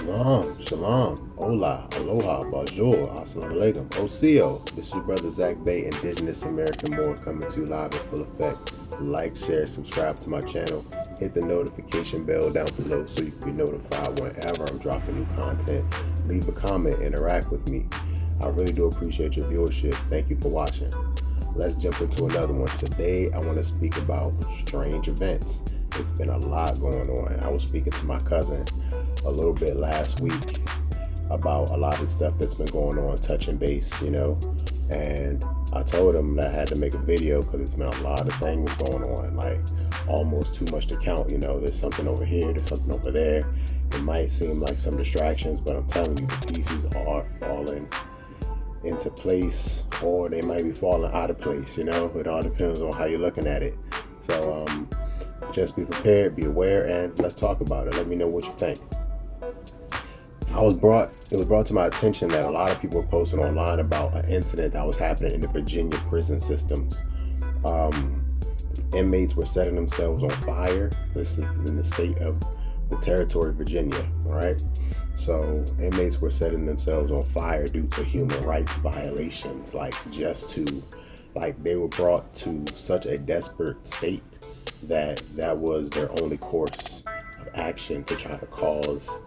Shalom, hola, aloha, bonjour, assalamu alaikum, osio. This is your brother Zach Bay, Indigenous American Moor, coming to you live in full effect. Like, share, subscribe to my channel. Hit the notification bell down below so you can be notified whenever I'm dropping new content. Leave a comment, interact with me. I really do appreciate your viewership. Thank you for watching. Let's jump into another one. Today, I want to speak about strange events. It's been a lot going on. I was speaking to my cousin a little bit last week about a lot of stuff that's been going on, touching base, and I told him that I had to make a video because there's been a lot of things going on, like almost too much to count. There's something over here, there's something over there. It might seem like some distractions, but I'm telling you, the pieces are falling into place, or they might be falling out of place. It all depends on how you're looking at it. So just be prepared, be aware, and let's talk about it. Let me know what you think. It was brought to my attention that a lot of people were posting online about an incident that was happening in the Virginia prison systems. Inmates were setting themselves on fire. This is in the state of the territory of Virginia, right? So inmates were setting themselves on fire due to human rights violations, they were brought to such a desperate state that was their only course of action to try to cause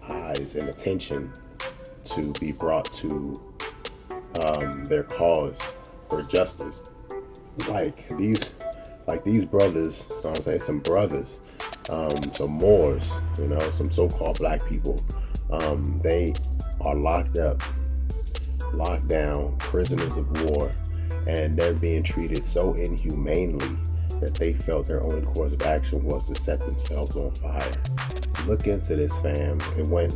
eyes and attention to be brought to their cause for justice. These brothers, some brothers, some Moors, some so-called black people, they are locked down, prisoners of war, and they're being treated so inhumanely that they felt their only course of action was to set themselves on fire. Look into this, fam. It went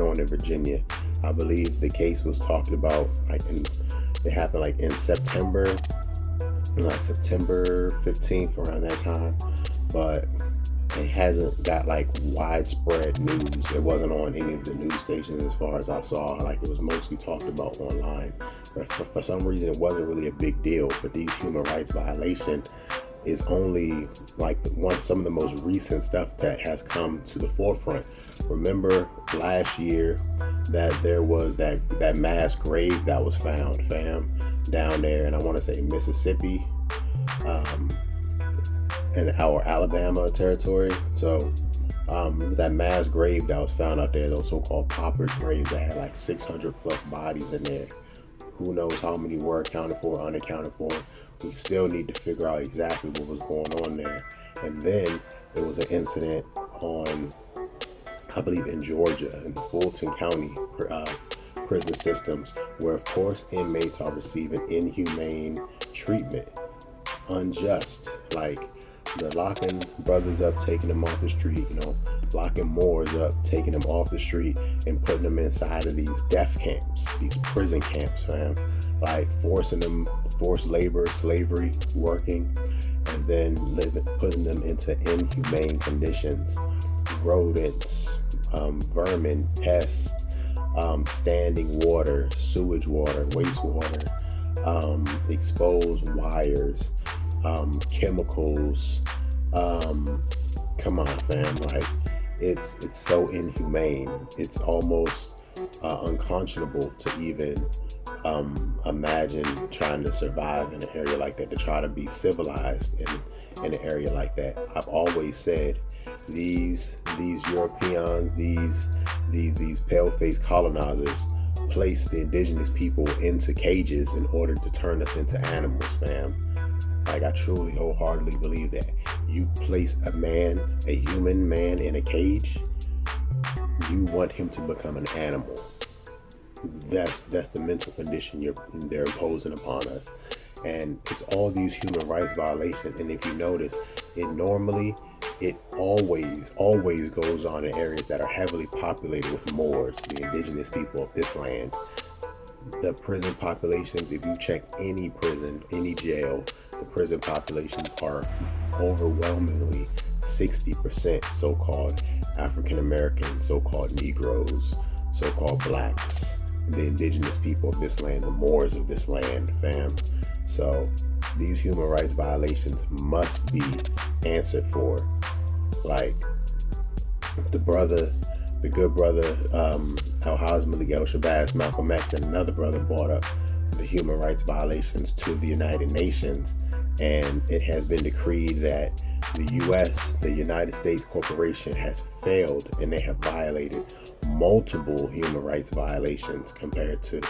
on in Virginia. I believe the case was talked about it happened in September 15th, around that time, but it hasn't got widespread news. It wasn't on any of the news stations as far as I saw. It was mostly talked about online. But for some reason, it wasn't really a big deal. But these human rights violations is only some of the most recent stuff that has come to the forefront. Remember last year that there was that mass grave that was found, fam, down there, and I want to say Mississippi, in our Alabama territory. So that mass grave that was found out there, those so-called pauper graves that had 600 plus bodies in there. Who knows how many were accounted for, unaccounted for. We still need to figure out exactly what was going on there. And then there was an incident I believe in Georgia, in the Fulton County prison systems, where of course inmates are receiving inhumane treatment, unjust. They're locking brothers up, taking them off the street, locking Moors up, taking them off the street and putting them inside of these death camps, these prison camps, fam. Forcing them, forced labor, slavery, working, and then putting them into inhumane conditions. Rodents, vermin, pests, standing water, sewage water, wastewater, exposed wires, chemicals. Come on, fam. It's so inhumane. It's almost unconscionable to even imagine trying to survive in an area like that, to try to be civilized in an area like that. I've always said these Europeans, these pale-faced colonizers placed the indigenous people into cages in order to turn us into animals, fam. I truly wholeheartedly believe that. You place a human man in a cage, you want him to become an animal. That's the mental condition they're imposing upon us. And it's all these human rights violations. And if you notice, it always goes on in areas that are heavily populated with Moors, the indigenous people of this land. The prison populations, if you check any prison, any jail, the prison populations are overwhelmingly 60% so-called African American, so-called Negroes, so-called blacks, the indigenous people of this land, the Moors of this land, fam. So these human rights violations must be answered for. The brother the good brother Al-Haj Miguel Shabazz, Malcolm X, and another brother brought up the human rights violations to the United Nations, and it has been decreed that the U.S., the United States Corporation, has failed, and they have violated multiple human rights violations compared to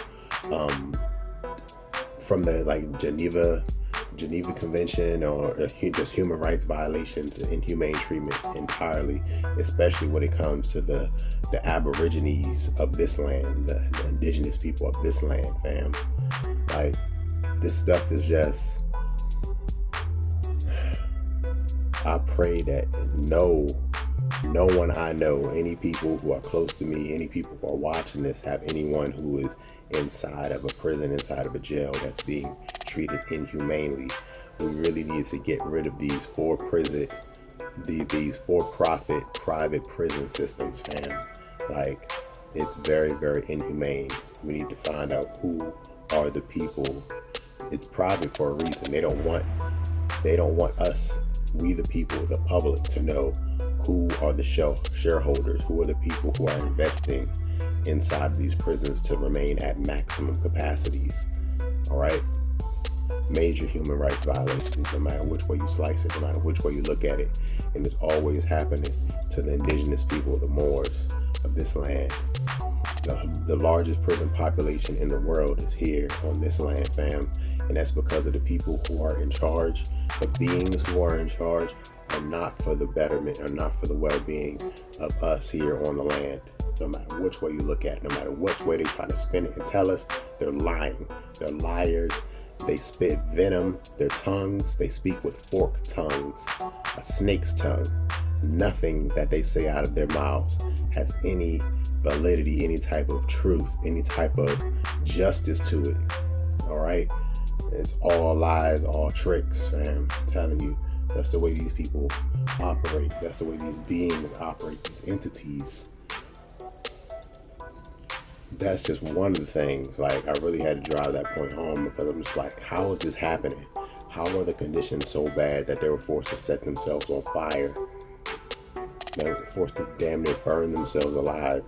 from the Geneva Convention, or just human rights violations and inhumane treatment entirely, especially when it comes to the Aborigines of this land, the indigenous people of this land, fam. Like, this stuff is just, I pray that no one I know, any people who are close to me, any people who are watching this, have anyone who is inside of a prison, inside of a jail, that's being treated inhumanely. We really need to get rid of these for-profit private prison systems, fam. Like, it's very, very inhumane. We need to find out who are the people. It's private for a reason. They don't want us, we the people, the public, to know who are the shareholders, who are the people who are investing inside of these prisons to remain at maximum capacities. All right? Major human rights violations, no matter which way you slice it, no matter which way you look at it. And it's always happening to the indigenous people, the Moors of this land. The largest prison population in the world is here on this land, fam. And that's because of the people who are in charge. The beings who are in charge are not for the betterment, are not for the well-being of us here on the land. No matter which way you look at it, no matter which way they try to spin it and tell us, they're lying. They're liars. They spit venom. Their tongues, they speak with forked tongues, a snake's tongue. Nothing that they say out of their mouths has any validity, any type of truth, any type of justice to it. All right? It's all lies, all tricks, fam. I'm telling you, that's the way these people operate. That's the way these beings operate, these entities. That's just one of the things. Like, I really had to drive that point home, because I'm just like, how is this happening? How are the conditions so bad that they were forced to set themselves on fire? They were forced to damn near burn themselves alive.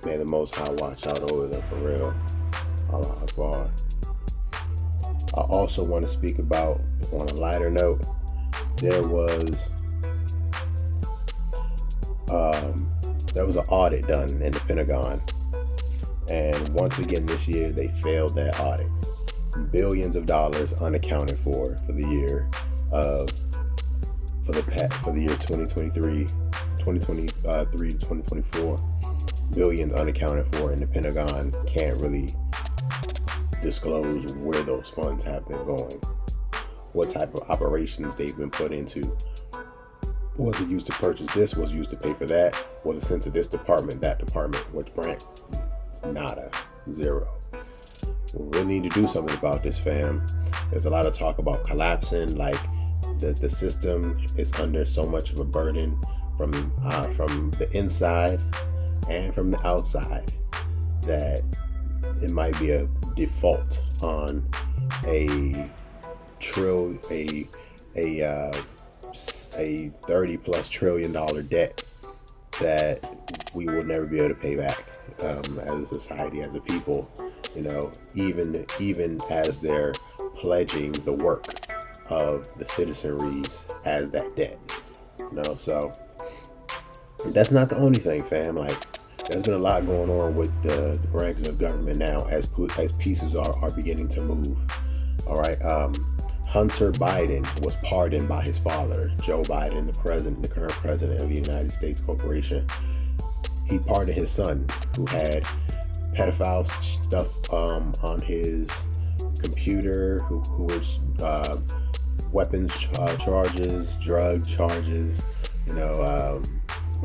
May the Most High watch out over them, for real. Allah Akbar. I also want to speak about, on a lighter note, there was an audit done in the Pentagon, and once again this year they failed that audit. Billions of dollars unaccounted for the year for the year 2023 to 2024. Billions unaccounted for, and the Pentagon can't really disclose where those funds have been going, what type of operations they've been put into. Was it used to purchase this? Was it used to pay for that? Was it sent to this department, that department? Which branch? Nada. Zero. We really need to do something about this, fam. There's a lot of talk about collapsing, like the system is under so much of a burden from the inside and from the outside, that it might be a default on a $30+ trillion debt that we will never be able to pay back as a society, as a people. You know, even as they're pledging the work of the citizenries as that debt. You know, so that's not the only thing, fam. Like, there's been a lot going on with the branches of government now as pieces are beginning to move. All right. Hunter Biden was pardoned by his father, Joe Biden, the current president of the United States Corporation. He pardoned his son, who had pedophile stuff on his computer, who was weapons charges, drug charges. You know,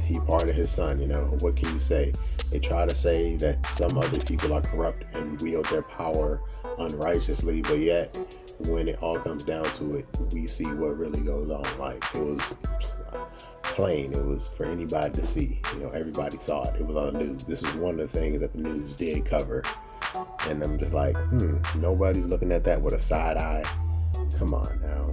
he pardoned his son. You know, what can you say? They try to say that some other people are corrupt and wield their power unrighteously, but yet when it all comes down to it, we see what really goes on. Like, it was plain. It was for anybody to see. You know, everybody saw it. It was on the news. This is one of the things that the news did cover. And I'm just like, nobody's looking at that with a side eye. Come on now.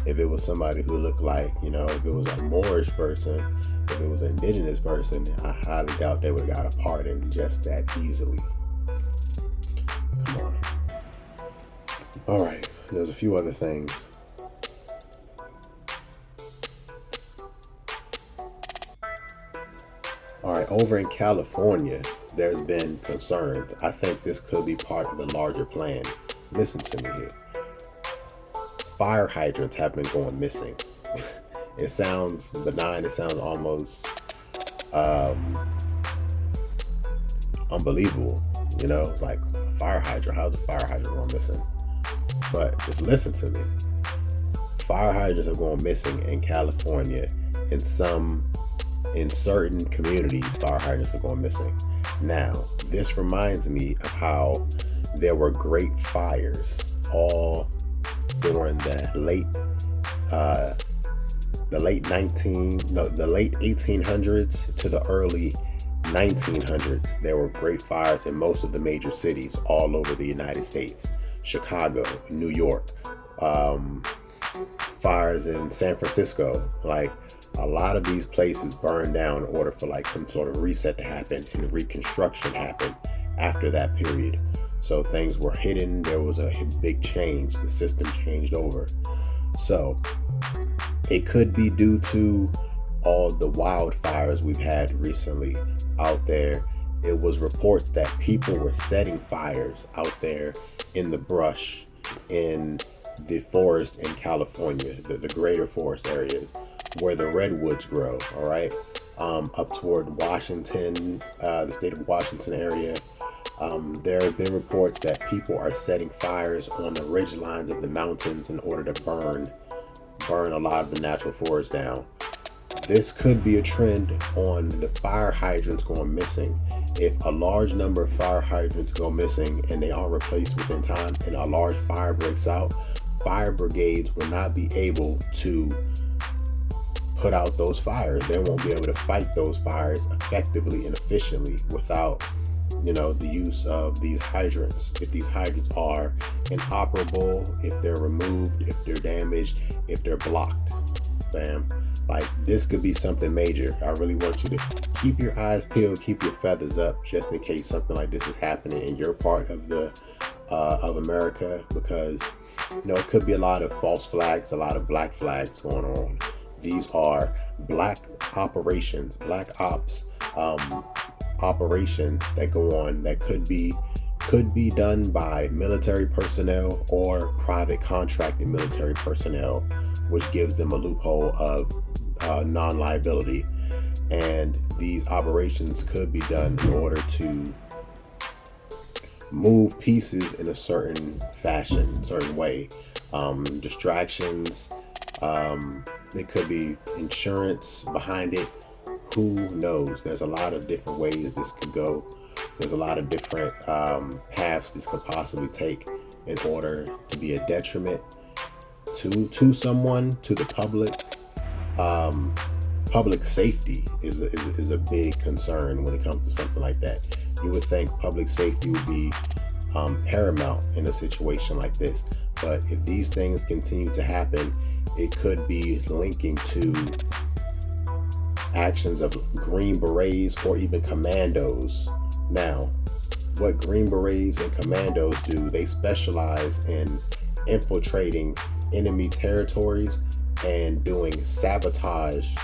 If it was somebody who looked like, if it was a Moorish person, if it was an indigenous person, I highly doubt they would have got a pardon just that easily. Come on. All right, there's a few other things. All right, over in California, there's been concerns. I think this could be part of a larger plan. Listen to me here. Fire hydrants have been going missing. It sounds benign. It sounds almost unbelievable. It's like a fire hydrant. How's a fire hydrant going missing? But just listen to me. Fire hydrants are going missing in California. In certain communities, fire hydrants are going missing. Now, this reminds me of how there were great fires all during the late 1800s to the early 1900s. There were great fires in most of the major cities all over the United States. Chicago, New York, fires in San Francisco. Like, a lot of these places burned down in order for like some sort of reset to happen and reconstruction happen after that period. So things were hidden. There was a big change. The system changed over. So it could be due to all the wildfires we've had recently out there. It was reports that people were setting fires out there in the brush, in the forest in California, the greater forest areas where the redwoods grow, all right? Up toward Washington, the state of Washington area. There have been reports that people are setting fires on the ridge lines of the mountains in order to burn a lot of the natural forest down. This could be a trend on the fire hydrants going missing. If a large number of fire hydrants go missing and they aren't replaced within time and a large fire breaks out, fire brigades will not be able to put out those fires. They won't be able to fight those fires effectively and efficiently without the use of these hydrants. If these hydrants are inoperable, if they're removed, if they're damaged, if they're blocked, fam, like, this could be something major. I really want you to keep your eyes peeled, keep your feathers up, just in case something like this is happening in your part of of America, because it could be a lot of false flags, a lot of black flags going on. These are black operations, black ops, operations that go on that could be done by military personnel or private contracted military personnel, which gives them a loophole of non-liability. And these operations could be done in order to move pieces in a certain fashion, certain way. Distractions. It could be insurance behind it. Who knows? There's a lot of different ways this could go. There's a lot of different paths this could possibly take in order to be a detriment to someone, to the public. Public safety is a big concern when it comes to something like that. You would think public safety would be paramount in a situation like this. But if these things continue to happen, it could be linking to actions of Green Berets or even commandos. Now, what Green Berets and commandos do, they specialize in infiltrating enemy territories and doing sabotage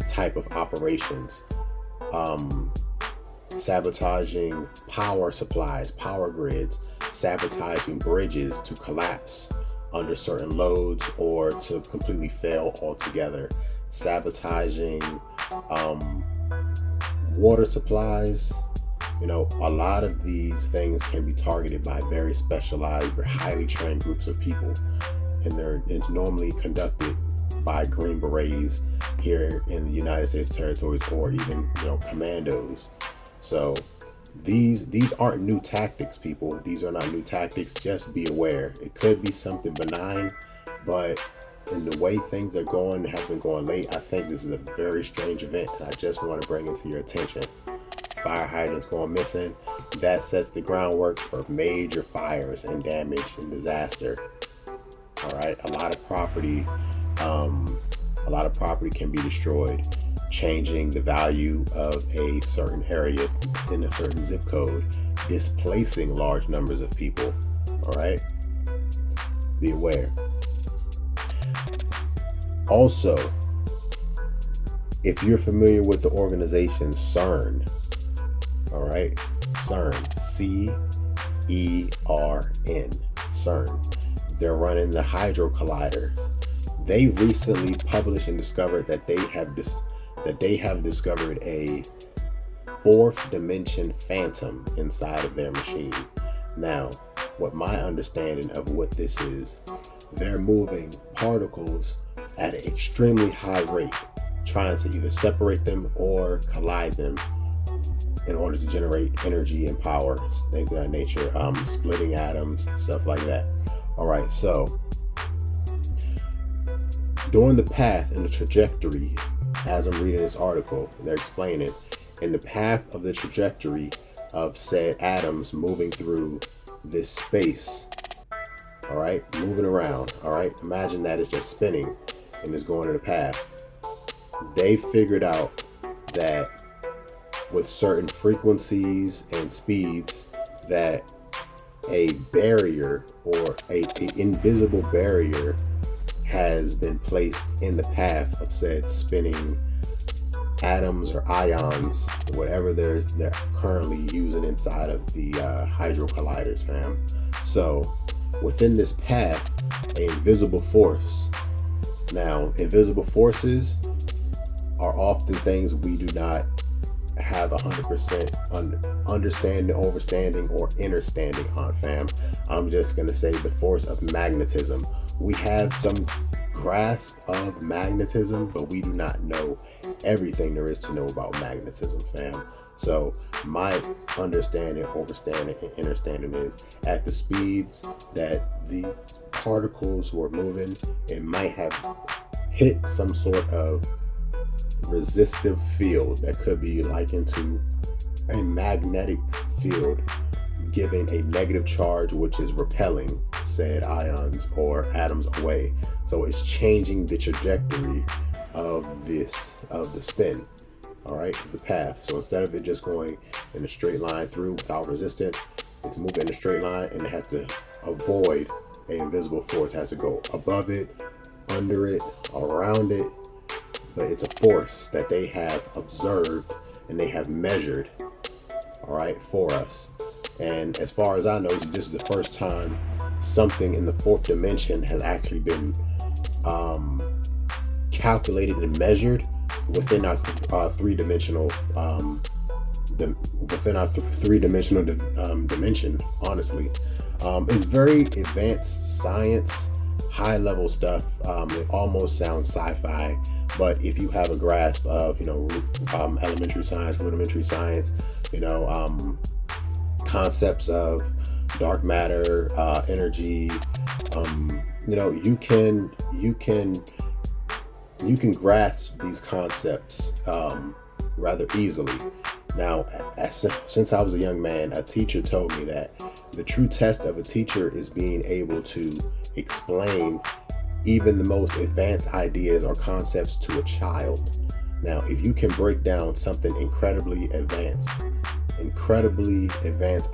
type of operations. Sabotaging power supplies, power grids, sabotaging bridges to collapse under certain loads or to completely fail altogether, sabotaging water supplies. A lot of these things can be targeted by very specialized or highly trained groups of people, and it's normally conducted by Green Berets here in the United States territories, or even commandos. So these aren't new tactics, people. These are not new tactics. Just be aware. It could be something benign, but in the way things are going, have been going late, I think this is a very strange event, and I just want to bring it to your attention. Fire hydrants going missing. That sets the groundwork for major fires and damage and disaster. All right, a lot of property, can be destroyed, changing the value of a certain area in a certain zip code, displacing large numbers of people. All right, be aware. Also, if you're familiar with the organization CERN, all right, CERN, CERN, CERN, they're running the Hydro Collider. They recently published and discovered that they have discovered a fourth dimension phantom inside of their machine. Now, what my understanding of what this is, they're moving particles at an extremely high rate, trying to either separate them or collide them in order to generate energy and power, things of that nature, splitting atoms, stuff like that. All right, so during the path and the trajectory, as I'm reading this article, they're explaining in the path of the trajectory of said atoms moving through this space, all right, moving around, all right, imagine that it's just spinning and it's going in a path. They figured out that with certain frequencies and speeds that a barrier or a invisible barrier has been placed in the path of said spinning atoms or ions, whatever they're currently using inside of the Hydro Colliders, fam. So within this path, an invisible force. Now, invisible forces are often things we do not have 100% understanding, overstanding, or understanding on, fam. I'm just gonna say the force of magnetism. We have some grasp of magnetism, but we do not know everything there is to know about magnetism, fam. So my understanding, overstanding, and understanding is at the speeds that the particles were moving, it might have hit some sort of resistive field that could be likened to a magnetic field, giving a negative charge, which is repelling said ions or atoms away. So it's changing the trajectory of the spin, all right, the path. So instead of it just going in a straight line through without resistance, it's moving in a straight line, and it has to avoid an invisible force. It has to go above it, under it, around it, but it's a force that they have observed and they have measured, all right, for us. And as far as I know, this is the first time something in the fourth dimension has actually been calculated and measured within our three-dimensional dimension. Honestly, it's very advanced science, high-level stuff. It almost sounds sci-fi, but if you have a grasp of elementary science, rudimentary science, concepts of dark matter, energy, you can grasp these concepts rather easily. Now, since I was a young man, a teacher told me that the true test of a teacher is being able to explain even the most advanced ideas or concepts to a child. Now, if you can break down something incredibly advanced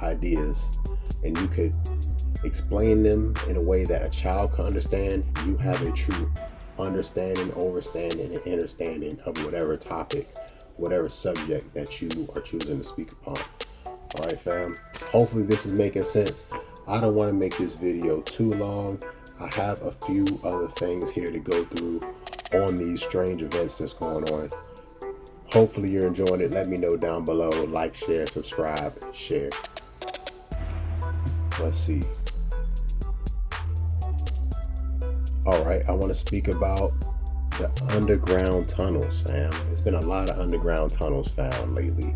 ideas, and you could explain them in a way that a child can understand, you have a true understanding, overstanding, and understanding of whatever topic, whatever subject that you are choosing to speak upon. All right, fam. Hopefully this is making sense. I don't want to make this video too long. I have a few other things here to go through on these strange events that's going on. Hopefully you're enjoying it. Let me know down below. Like, share, subscribe, share. Let's see. All right, I want to speak about the underground tunnels, fam. There's been a lot of underground tunnels found lately.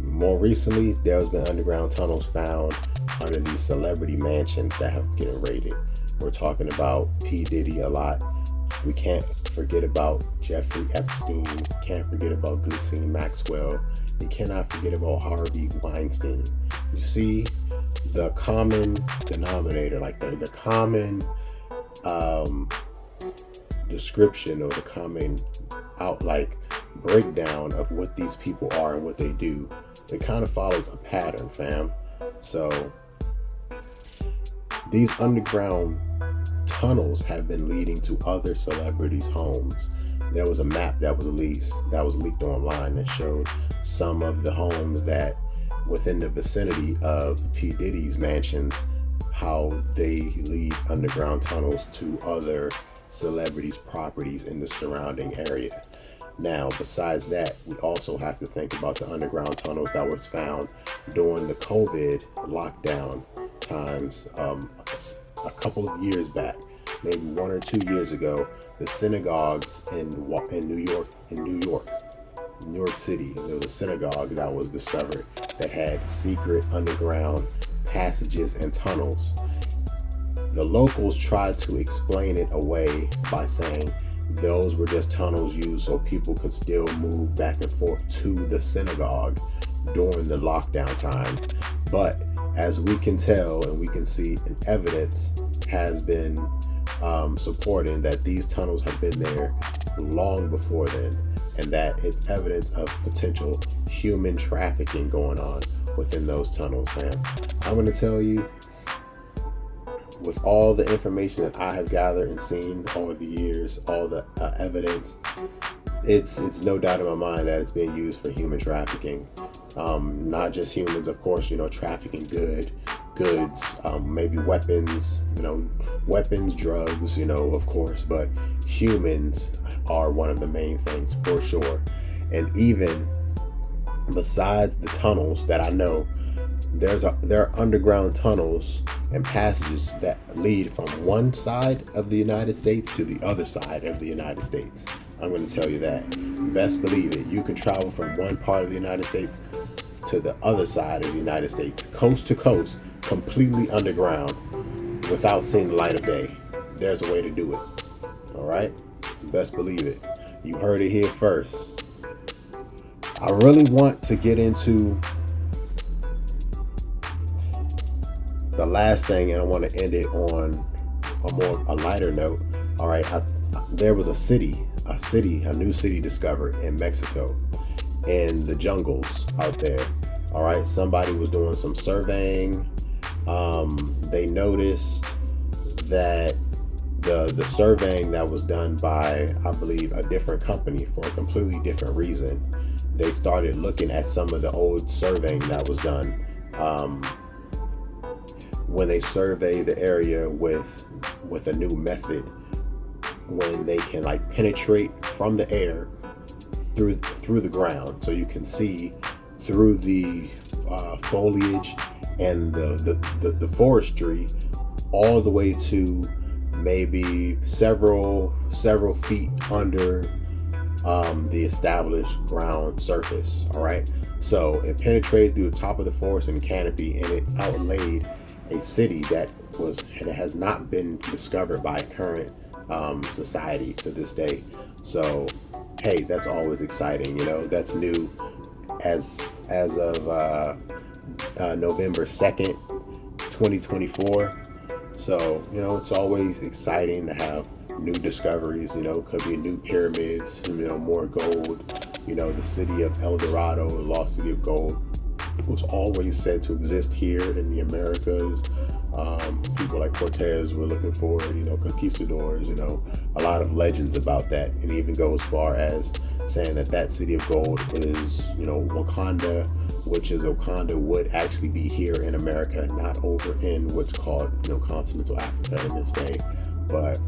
More recently, there's been underground tunnels found under these celebrity mansions that have getting raided. We're talking about P. Diddy a lot. We can't forget about Jeffrey Epstein. Can't forget about Ghislaine Maxwell. You cannot forget about Harvey Weinstein. You see, the common denominator, like the common um, description or the common breakdown of what these people are and what they do, it kind of follows a pattern, fam. So these underground tunnels have been leading to other celebrities' homes. There was a map that was leaked online that showed some of the homes that within the vicinity of P. Diddy's mansions, how they lead underground tunnels to other celebrities' properties in the surrounding area. Now, besides that, we also have to think about the underground tunnels that was found during the COVID lockdown times. A couple of years back, maybe 1 or 2 years ago, the synagogues in New York City, there was a synagogue that was discovered that had secret underground passages and tunnels. The locals tried to explain it away by saying those were just tunnels used so people could still move back and forth to the synagogue during the lockdown times. But as we can tell and we can see, and evidence has been supporting that these tunnels have been there long before then, and that it's evidence of potential human trafficking going on within those tunnels, man. I'm going to tell you, with all the information that I have gathered and seen over the years, all the evidence, it's no doubt in my mind that it's being used for human trafficking. Not just humans, of course, trafficking goods, maybe weapons, drugs, of course, but humans are one of the main things for sure. And even besides the tunnels that I know, there are underground tunnels and passages that lead from one side of the United States to the other side of the United States. I'm going to tell you that. Best believe it. You can travel from one part of the United States to the other side of the United States, coast to coast, completely underground, without seeing the light of day. There's a way to do it. All right? Best believe it. You heard it here first. I really want to get into the last thing, and I want to end it on a lighter note. All right, there was a new city discovered in Mexico, in the jungles out there. All right, somebody was doing some surveying. They noticed that the surveying that was done by, I believe, a different company for a completely different reason. They started looking at some of the old surveying that was done. When they survey the area with a new method, when they can penetrate from the air through the ground, so you can see through the foliage and the forestry all the way to maybe several feet under the established ground surface. All right, so it penetrated through the top of the forest and canopy, and it outlaid a city that has not been discovered by current society to this day. So hey, that's always exciting. That's new as of November 2nd, 2024. So it's always exciting to have new discoveries. Could be new pyramids, more gold. The city of El Dorado, the lost city of gold, was always said to exist here in the Americas. People like Cortez were looking for it, conquistadors, a lot of legends about that, and even go as far as saying that city of gold is, Wakanda, which is Wakanda would actually be here in America, not over in what's called, continental Africa in this day. But,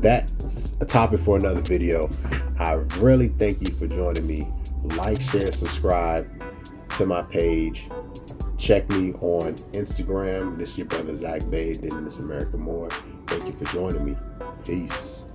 that's a topic for another video. I really thank you for joining me. Like, share, subscribe to my page. Check me on Instagram. This is your brother Zach Bay, did Miss America More. Thank you for joining me. Peace.